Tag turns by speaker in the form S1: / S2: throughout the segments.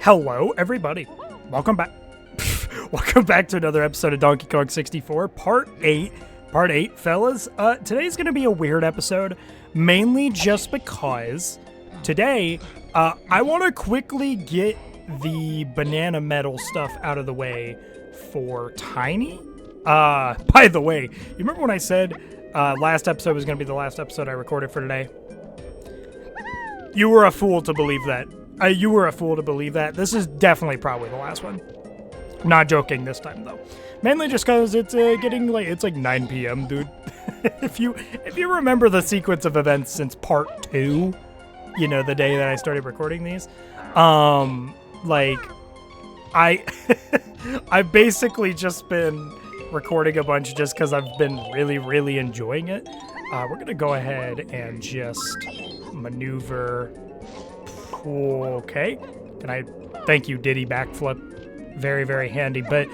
S1: Hello, everybody. Welcome back. Welcome back to another episode of Donkey Kong 64, Part 8. Part 8, fellas. Today's going to be a weird episode, mainly just because today, I want to quickly get the banana metal stuff out of the way for Tiny. By the way, you remember when I said last episode was going to be the last episode I recorded for today? You were a fool to believe that. You were a fool to believe that. This is definitely probably the last one. Not joking this time, though. Mainly just because it's getting late. It's like 9 p.m., dude. If you remember the sequence of events since part 2, you know, the day that I started recording these, like, I've basically just been recording a bunch just because I've been really, really enjoying it. We're going to go ahead and just maneuver. Okay. Can I... Thank you, Diddy backflip. Very, very handy. But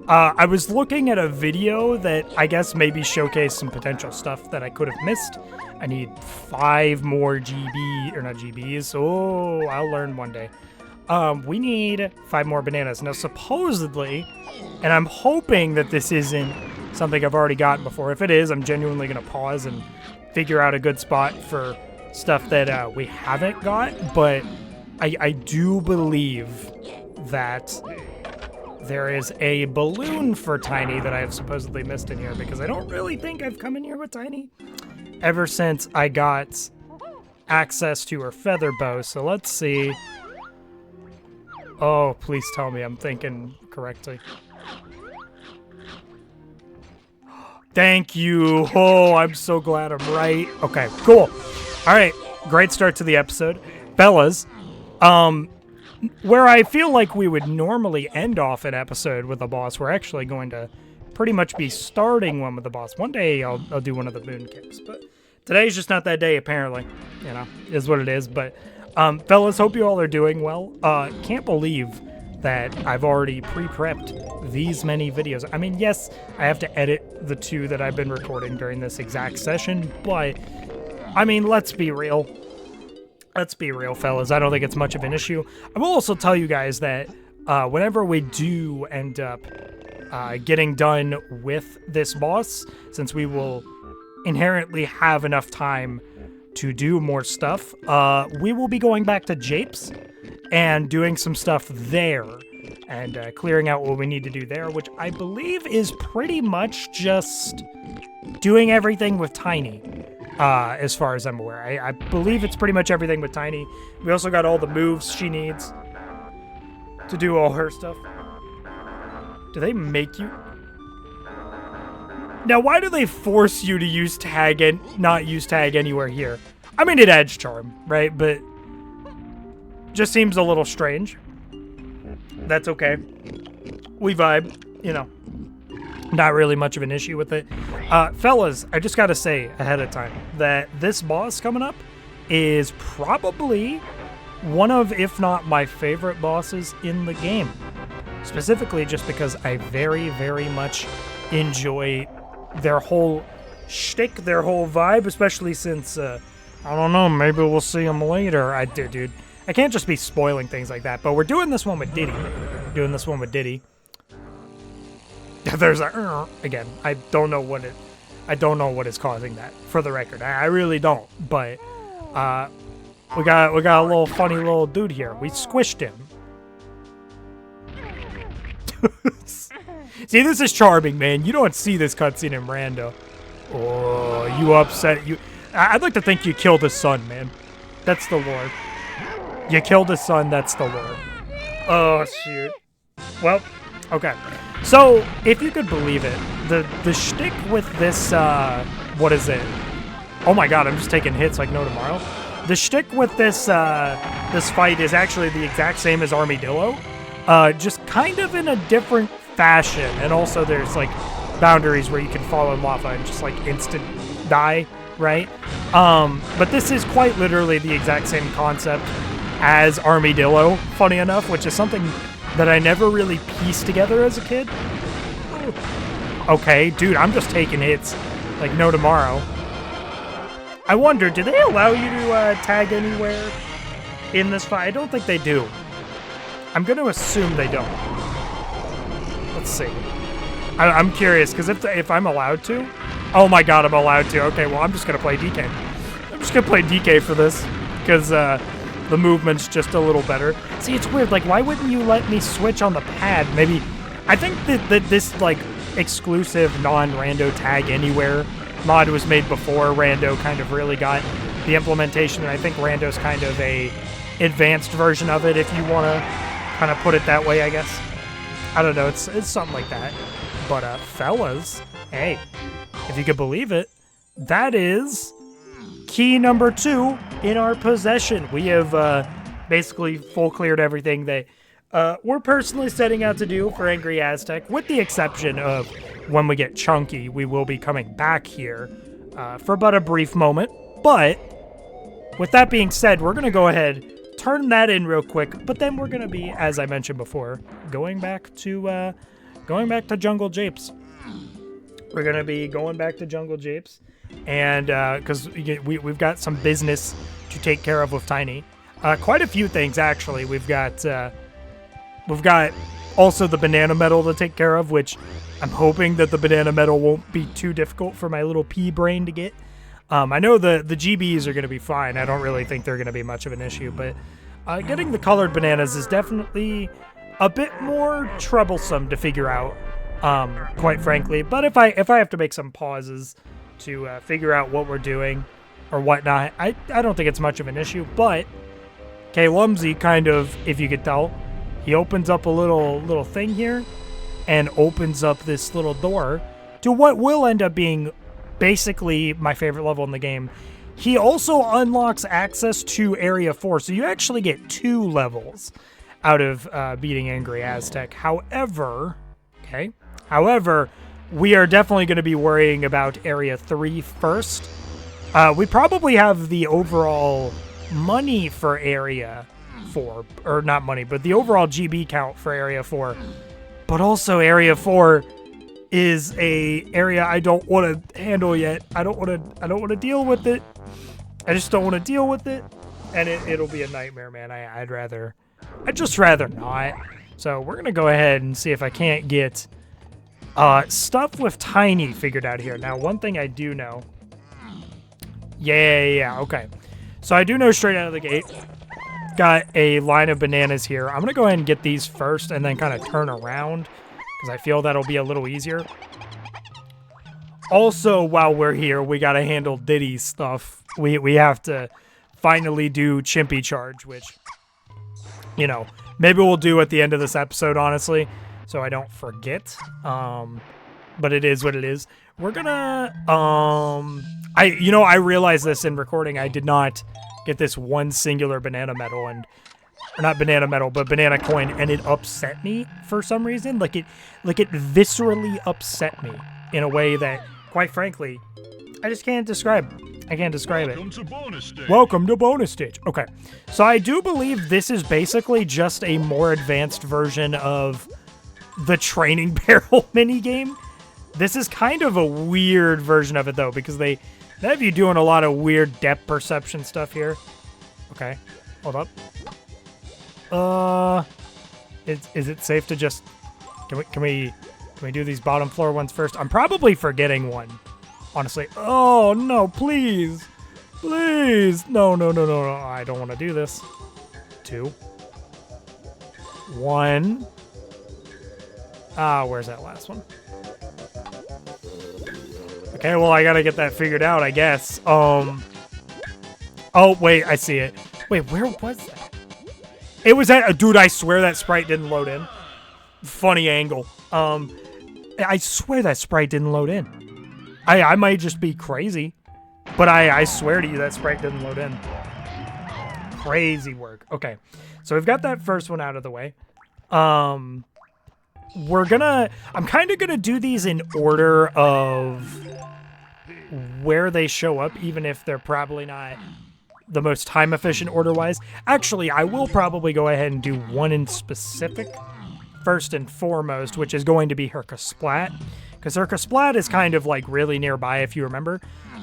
S1: I was looking at a video that I guess maybe showcased some potential stuff that I could have missed. I need 5 more GB... Or not GBs. Oh, I'll learn one day. We need 5 more bananas. Now, supposedly, and I'm hoping that this isn't something I've already gotten before. If it is, I'm genuinely going to pause and figure out a good spot for stuff that we haven't got. But I do believe that there is a balloon for Tiny that I have supposedly missed in here, because I don't really think I've come in here with Tiny ever since I got access to her feather bow. So let's see. Oh, please tell me I'm thinking correctly. Thank you. Oh, I'm so glad I'm right. Okay, cool. All right, great start to the episode. Fellas, where I feel like we would normally end off an episode with a boss, we're actually going to pretty much be starting one with the boss. One day I'll do one of the moon caves, but today's just not that day, apparently. You know, is what it is. But fellas, hope you all are doing well. Can't believe that I've already pre-prepped these many videos. I mean, yes, I have to edit the 2 that I've been recording during this exact session, but I mean, let's be real. Let's be real, fellas. I don't think it's much of an issue. I will also tell you guys that whenever we do end up getting done with this boss, since we will inherently have enough time to do more stuff, we will be going back to Japes and doing some stuff there and clearing out what we need to do there, which I believe is pretty much just doing everything with Tiny. As far as I'm aware. I believe it's pretty much everything with Tiny. We also got all the moves she needs to do all her stuff. Do they make you... Now, why do they force you to use tag and not use tag anywhere here? I mean, it adds charm, right? But just seems a little strange. That's okay. We vibe, you know. Not really much of an issue with it. Fellas, I just gotta say ahead of time that this boss coming up is probably one of, if not my favorite bosses in the game. Specifically just because I very, very much enjoy their whole shtick, their whole vibe, especially since, I don't know, maybe we'll see them later. Dude, I can't just be spoiling things like that, but we're doing this one with Diddy. There's a again. I don't know what is causing that. For the record, I really don't. But we got a little funny little dude here. We squished him. See, this is charming, man. You don't see this cutscene in Rando. Oh, you upset you. I'd like to think you killed his son, man. That's the Lord. You killed his son. That's the Lord. Oh shoot. Well, okay. So, if you could believe it, the shtick with this, what is it? Oh my god, I'm just taking hits like no tomorrow. The shtick with this, this fight is actually the exact same as Armadillo, just kind of in a different fashion. And also there's, like, boundaries where you can fall in lava and just, like, instant die, right? But this is quite literally the exact same concept as Armadillo, funny enough, which is something that I never really pieced together as a kid. Okay, dude, I'm just taking hits like no tomorrow. I wonder, do they allow you to tag anywhere in this fight? I don't think they do. I'm going to assume they don't. Let's see. I'm curious, because if I'm allowed to... Oh my god, I'm allowed to. Okay, well, I'm just going to play DK. I'm just going to play DK for this, because the movement's just a little better. See, it's weird. Like, why wouldn't you let me switch on the pad? Maybe... I think that this, like, exclusive non-rando tag anywhere mod was made before Rando kind of really got the implementation, and I think Rando's kind of a advanced version of it, if you want to kind of put it that way, I guess. I don't know, it's something like that. But, fellas, hey, if you could believe it, that is key number 2 in our possession. We have basically full cleared everything that we're personally setting out to do for Angry Aztec, with the exception of when we get chunky, we will be coming back here for but a brief moment. But with that being said, we're going to go ahead, turn that in real quick, but then we're going to be, as I mentioned before, going back to Jungle Japes. We're going to be going back to Jungle Japes, and because we've got some business to take care of with Tiny. Quite a few things, actually. We've got also the banana medal to take care of, which I'm hoping that the banana medal won't be too difficult for my little pea brain to get. I know the GBs are going to be fine. I don't really think they're going to be much of an issue, but getting the colored bananas is definitely a bit more troublesome to figure out, quite frankly. But if I have to make some pauses to figure out what we're doing or whatnot, I don't think it's much of an issue. But K-Lumsy kind of, if you could tell, he opens up a little thing here and opens up this little door to what will end up being basically my favorite level in the game. He also unlocks access to Area 4, so you actually get 2 levels out of beating Angry Aztec. However, we are definitely going to be worrying about Area 3 first. We probably have the overall money for Area 4, or not money, but the overall GB count for Area 4. But also Area 4 is a area I don't want to handle yet. I don't want to deal with it. I just don't want to deal with it, and it'll be a nightmare, man. I'd just rather not. So we're gonna go ahead and see if I can't get stuff with Tiny figured out here. Now, one thing I do know. Yeah, okay. So I do know straight out of the gate, got a line of bananas here. I'm gonna go ahead and get these first, and then kind of turn around, because I feel that'll be a little easier. Also, while we're here, we gotta handle Diddy's stuff. We have to finally do Chimpy Charge, which, you know, maybe we'll do at the end of this episode, honestly, so I don't forget. But it is what it is. We're gonna, I realized this in recording. I did not get this one singular banana medal, or not banana medal, but banana coin, and it upset me for some reason. Like it viscerally upset me in a way that, quite frankly, I just can't describe. I can't describe it. Welcome to bonus stage. Okay, so I do believe this is basically just a more advanced version of the training barrel minigame. This is kind of a weird version of it, though, because they have you doing a lot of weird depth perception stuff here. Okay, hold up. Is it safe to just... Can we do these bottom floor ones first? I'm probably forgetting one, honestly. Oh, no, please. Please. No. I don't want to do this. 2. 1. Where's that last one? Okay, well, I gotta get that figured out, I guess. Oh, wait, I see it. Wait, where was that? It was at... Dude, I swear that sprite didn't load in. Funny angle. I swear that sprite didn't load in. I might just be crazy, but I swear to you that sprite didn't load in. Crazy work. Okay, so we've got that first one out of the way. I'm kind of gonna do these in order of where they show up, even if they're probably not the most time efficient order-wise. Actually, I will probably go ahead and do one in specific first and foremost, which is going to be Herca Splat, because Herca Splat is kind of like really nearby, if you remember.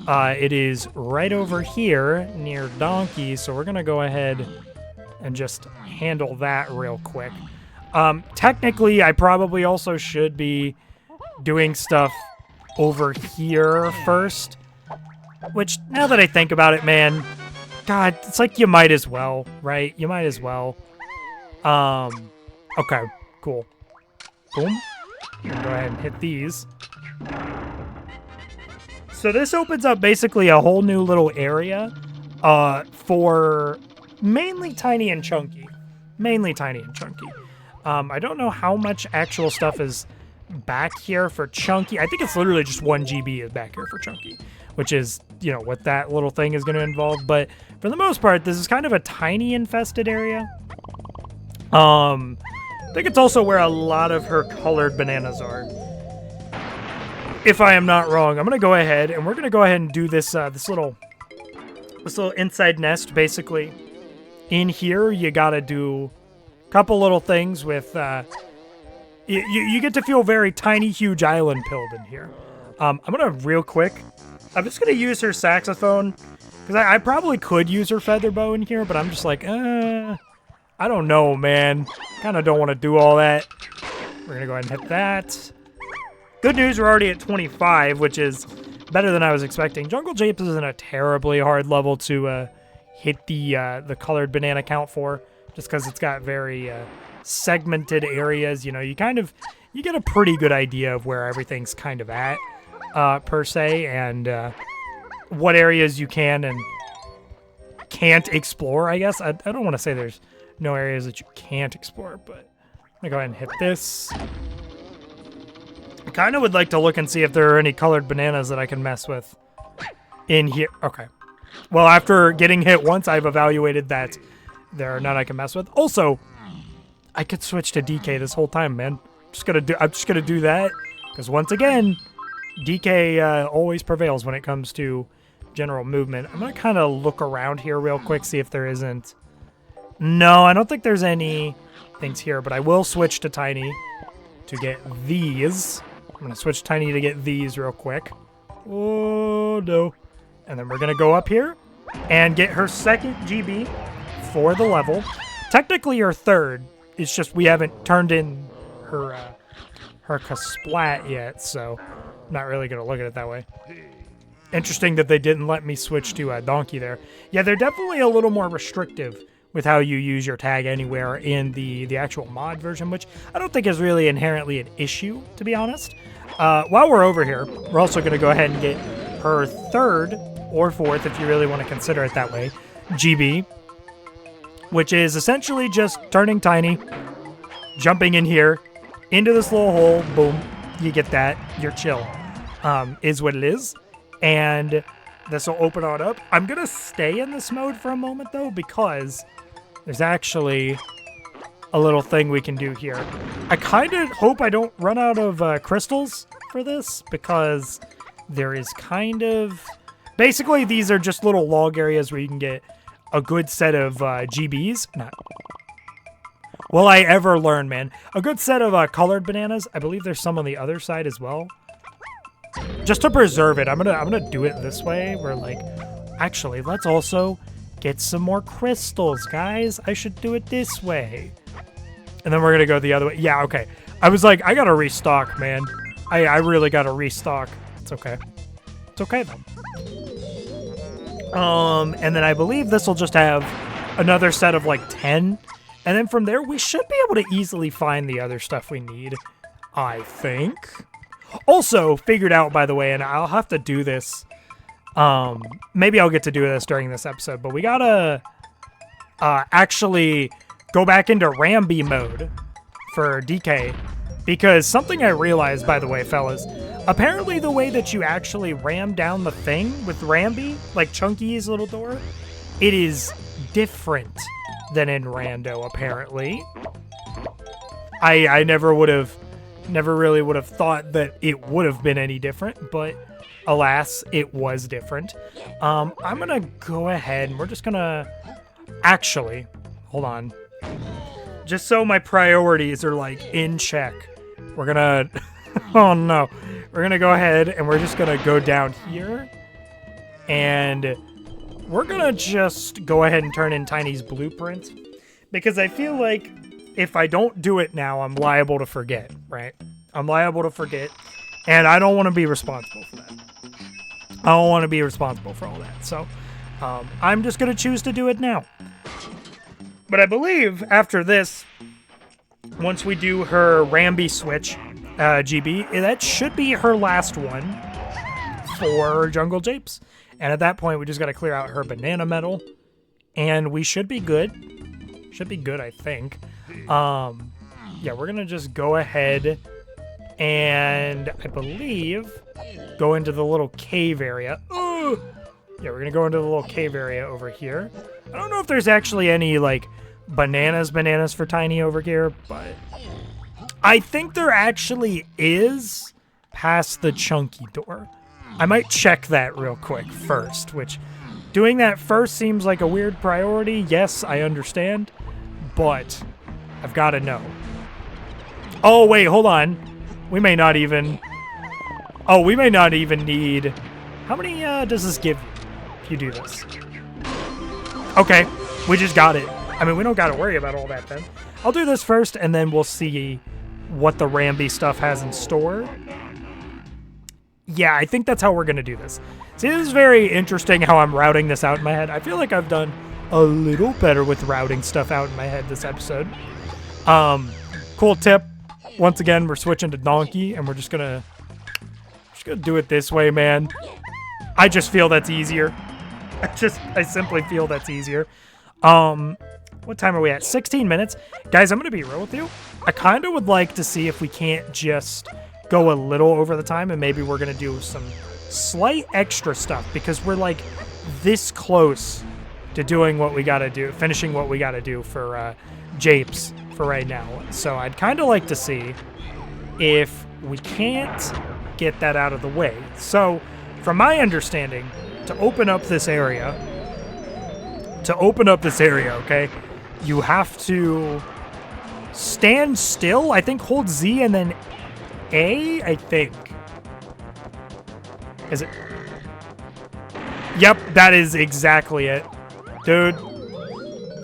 S1: It is right over here near Donkey, so we're gonna go ahead and just handle that real quick. Technically, I probably also should be doing stuff over here first, which, now that I think about it, man, God, it's like you might as well, right? You might as well. Okay, cool. Boom. Go ahead and hit these. So this opens up basically a whole new little area for mainly Tiny and Chunky. Mainly Tiny and Chunky. I don't know how much actual stuff is back here for Chunky. I think it's literally just 1 GB is back here for Chunky, which is, you know, what that little thing is going to involve. But for the most part, this is kind of a Tiny infested area. I think it's also where a lot of her colored bananas are. If I am not wrong, I'm going to go ahead and we're going to go ahead and do this this little inside nest. Basically, in here, you got to do a couple little things with, you get to feel very Tiny, huge island pilled in here. I'm going to real quick, I'm just going to use her saxophone because I probably could use her feather bow in here, but I'm just like, I don't know, man. Kind of don't want to do all that. We're going to go ahead and hit that. Good news, we're already at 25, which is better than I was expecting. Jungle Japes isn't a terribly hard level to hit the colored banana count for, just because it's got very segmented areas. You know, you get a pretty good idea of where everything's kind of at, per se, and what areas you can and can't explore, I guess. I don't want to say there's no areas that you can't explore, but I'm gonna go ahead and hit this. I kind of would like to look and see if there are any colored bananas that I can mess with in here. Okay. Well, after getting hit once, I've evaluated that there are none I can mess with. Also, I could switch to DK this whole time, man. I'm just gonna do that because once again, DK always prevails when it comes to general movement. I'm gonna kind of look around here real quick, see if there isn't. No, I don't think there's any things here, but I will switch to Tiny to get these. I'm going to switch Tiny to get these real quick. Oh, no. And then we're going to go up here and get her second GB for the level. Technically her third. It's just we haven't turned in her Kasplat yet, so I'm not really going to look at it that way. Interesting that they didn't let me switch to Donkey there. Yeah, they're definitely a little more restrictive with how you use your tag anywhere in the actual mod version, which I don't think is really inherently an issue, to be honest. While we're over here, we're also going to go ahead and get her third, or fourth, if you really want to consider it that way, GB, which is essentially just turning Tiny, jumping in here, into this little hole, boom, you get that, you're chill, is what it is. And this will open on up. I'm going to stay in this mode for a moment, though, because there's actually a little thing we can do here. I kind of hope I don't run out of crystals for this, because there is kind of... Basically, these are just little log areas where you can get a good set of GBs. Will I ever learn, man? A good set of colored bananas. I believe there's some on the other side as well. Just to preserve it, I'm gonna do it this way. We're like, actually, let's also get some more crystals, guys. I should do it this way. And then we're gonna go the other way. Yeah, okay. I was like, I gotta restock, man. I really gotta restock. It's okay. It's okay, though. And then I believe this will just have another set of like 10. And then from there, we should be able to easily find the other stuff we need, I think. Also, figured out, by the way, and I'll have to do this. Maybe I'll get to do this during this episode, but we gotta actually go back into Ramby mode for DK, because something I realized, by the way, fellas, apparently the way that you actually ram down the thing with Ramby, like Chunky's little door, it is different than in Rando, apparently. I never really would have thought that it would have been any different, but alas, it was different. I'm gonna go ahead and we're just gonna actually, hold on, just so my priorities are like in check, we're gonna oh no, we're gonna go ahead and we're just gonna go down here and we're gonna just go ahead and turn in Tiny's blueprint, Because I feel like if I don't do it now, I'm liable to forget, right? I'm liable to forget, and I don't want to be responsible for that. I don't want to be responsible for all that. So I'm just going to choose to do it now. But I believe after this, once we do her Ramby switch GB, that should be her last one for Jungle Japes. And at that point, we just got to clear out her banana medal, and we should be good. Should be good, I think. Yeah, we're going to just go ahead and I believe go into the little cave area. Ooh! Yeah, we're going to go into the little cave area over here. I don't know if there's actually any, like, bananas for Tiny over here, but I think there actually is past the chunky door. I might check that real quick first, which doing that first seems like a weird priority. Yes, I understand, but I've got to know. Oh, wait, hold on. We may not even... Oh, we may not even need... How many does this give you if you do this? Okay, we just got it. I mean, we don't got to worry about all that then. I'll do this first, and then we'll see what the Ramby stuff has in store. Yeah, I think that's how we're going to do this. See, this is very interesting how I'm routing this out in my head. I feel like I've done a little better with routing stuff out in my head this episode. Cool tip. Once again, we're switching to Donkey, and we're just gonna do it this way, man. I just feel that's easier. I simply feel that's easier. What time are we at? 16 minutes. Guys, I'm gonna be real with you. I kind of would like to see if we can't just go a little over the time, and maybe we're gonna do some slight extra stuff, because we're like this close to doing what we gotta do, finishing what we gotta do for Japes for right now. So I'd kind of like to see if we can't get that out of the way. So from my understanding, to open up this area, okay, you have to stand still. I think hold Z and then A, I think. Is it? Yep, that is exactly it. Dude,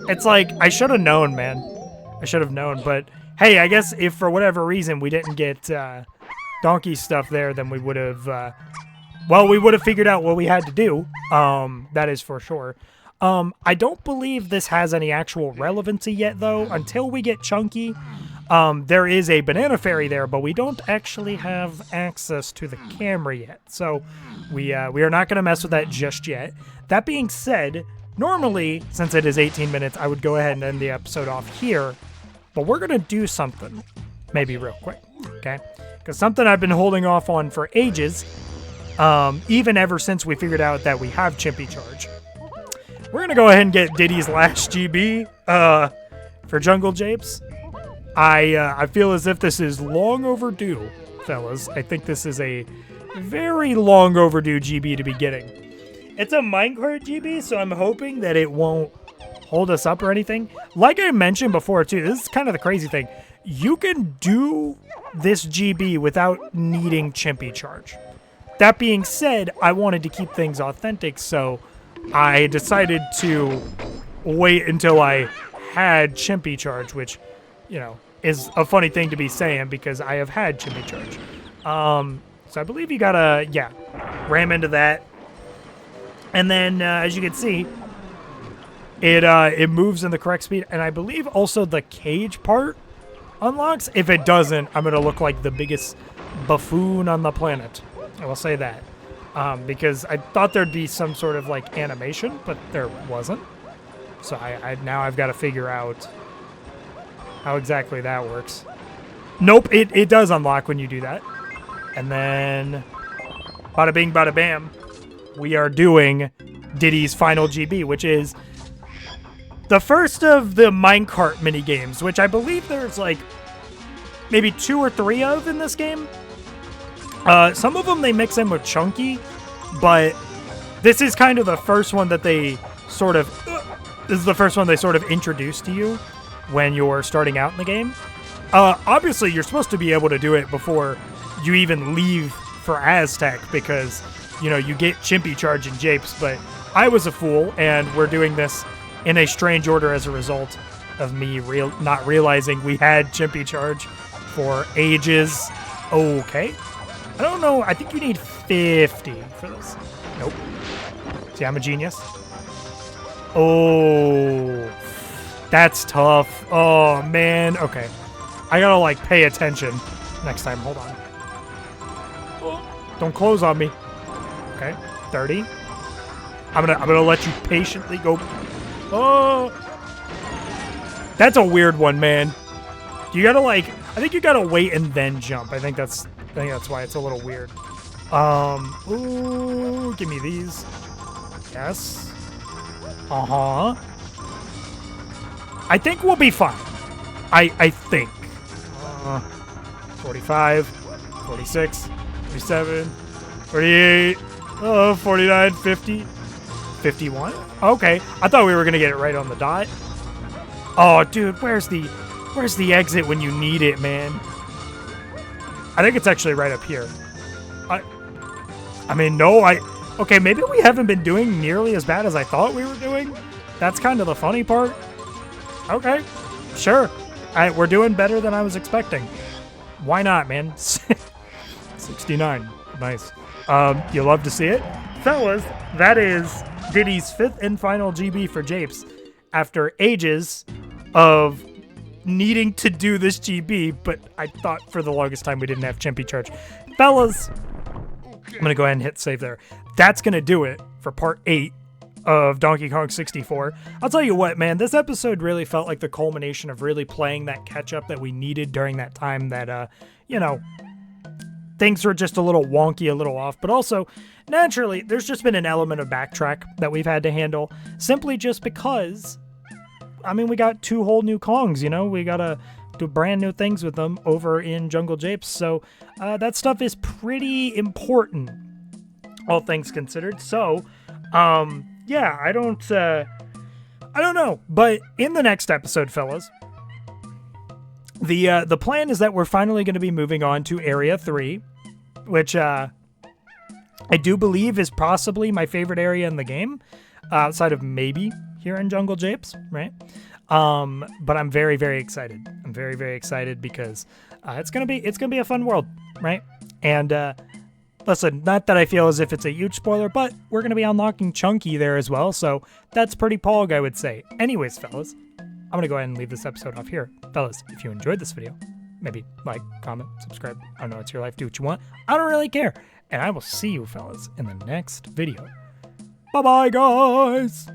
S1: it's like, I should have known, man. I should have known, but hey, I guess if for whatever reason we didn't get Donkey stuff there, then we would have, well, we would have figured out what we had to do. That is for sure. I don't believe this has any actual relevancy yet, though, until we get Chunky. There is a banana fairy there, but we don't actually have access to the camera yet, so we are not going to mess with that just yet. That being said, normally, since it is 18 minutes, I would go ahead and end the episode off here, but we're going to do something, maybe real quick, okay? Because something I've been holding off on for ages, even ever since we figured out that we have Chimpy Charge. We're going to go ahead and get Diddy's last GB for Jungle Japes. I feel as if this is long overdue, fellas. I think this is a very long overdue GB to be getting. It's a minecart GB, so I'm hoping that it won't hold us up or anything. Like I mentioned before, too, this is kind of the crazy thing. You can do this GB without needing Chimpy Charge. That being said, I wanted to keep things authentic, so I decided to wait until I had Chimpy Charge, which, you know, is a funny thing to be saying because I have had Chimpy Charge. So I believe you gotta, yeah, ram into that. And then, as you can see, it moves in the correct speed. And I believe also the cage part unlocks. If it doesn't, I'm going to look like the biggest buffoon on the planet. I will say that. Because I thought there'd be some sort of, like, animation, but there wasn't. So now I've got to figure out how exactly that works. Nope, it does unlock when you do that. And then, bada bing, bada bam. We are doing Diddy's final GB, which is the first of the minecart minigames, which I believe there's like maybe 2 or 3 of in this game. Some of them they mix in with Chunky, but this is kind of the first one that they sort of, introduce to you when you're starting out in the game. Obviously, you're supposed to be able to do it before you even leave for Aztec because, you know, you get Chimpy Charge and Japes, but I was a fool, and we're doing this in a strange order as a result. of me not realizing we had Chimpy Charge for ages. Okay. I don't know. I think you need 50 for this. Nope. See, I'm a genius. Oh, that's tough. Oh, man. Okay. I gotta, like, pay attention next time. Hold on. Oh, don't close on me. Okay. 30. I'm gonna let you patiently go. Oh. That's a weird one, man. You gotta, like, I think you gotta wait and then jump. I think that's why it's a little weird. Ooh, give me these. Yes. Uh-huh. I think we'll be fine. I think. 45, 46, 47, 48, 49, 50, 51. Okay. I thought we were gonna get it right on the dot. Oh, dude, where's the exit when you need it, man? I think it's actually right up here. I mean, no, okay, maybe we haven't been doing nearly as bad as I thought we were doing. That's kind of the funny part. Okay, sure. We're doing better than I was expecting. Why not, man? 69. Nice. You love to see it? Fellas, that is Diddy's 5th and final GB for Japes. After ages of needing to do this GB, but I thought for the longest time we didn't have Chimpy Charge. Fellas, I'm going to go ahead and hit save there. That's going to do it for part 8 of Donkey Kong 64. I'll tell you what, man, this episode really felt like the culmination of really playing that catch-up that we needed during that time that, you know, things were just a little wonky, a little off, but also, naturally, there's just been an element of backtrack that we've had to handle, simply just because, I mean, we got 2 whole new Kongs, you know? We gotta do brand new things with them over in Jungle Japes, so that stuff is pretty important, all things considered. So, yeah, I don't know, but in the next episode, fellas, the plan is that we're finally going to be moving on to Area 3, which I do believe is possibly my favorite area in the game, outside of maybe here in Jungle Japes, right? But I'm very, very excited. I'm very, very excited because it's gonna be a fun world, right? And listen, not that I feel as if it's a huge spoiler, but we're gonna be unlocking Chunky there as well, so that's pretty pog, I would say. Anyways, fellas, I'm gonna go ahead and leave this episode off here. Fellas, if you enjoyed this video, maybe like, comment, subscribe. I don't know, it's your life. Do what you want. I don't really care. And I will see you, fellas, in the next video. Bye-bye, guys!